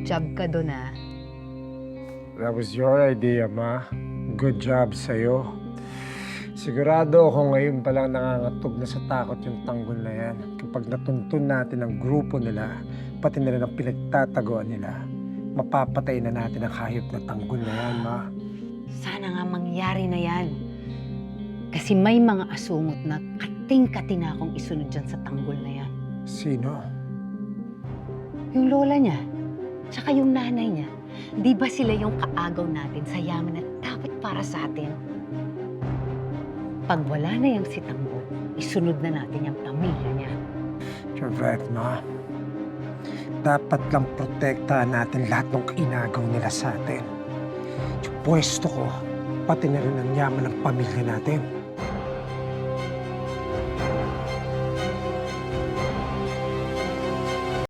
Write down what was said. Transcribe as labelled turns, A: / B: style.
A: Good job ka doon, ah.
B: That was your idea, Ma. Good job sa'yo. Sigurado ako ngayon palang nangangatog na sa takot yung tanggol na yan. Kapag natuntun natin ang grupo nila, pati na rin ang pinagtataguan nila, mapapatay na natin ang hayop na tanggol na yan, Ma.
A: Sana nga mangyari na yan. Kasi may mga asungot na kating-kati na akong isunod dyan sa tanggol na yan.
B: Sino?
A: Yung lola niya, tsaka yung nanay niya. Di ba sila yung kaagaw natin sa yaman na dapat para sa atin? Pag wala na yung si Tanggol, isunod na natin yung pamilya niya.
B: You're right, Ma. Dapat lang protektahan natin lahat ng inagaw nila sa atin. Yung pwesto ko, pati na rin ang yaman ng pamilya natin.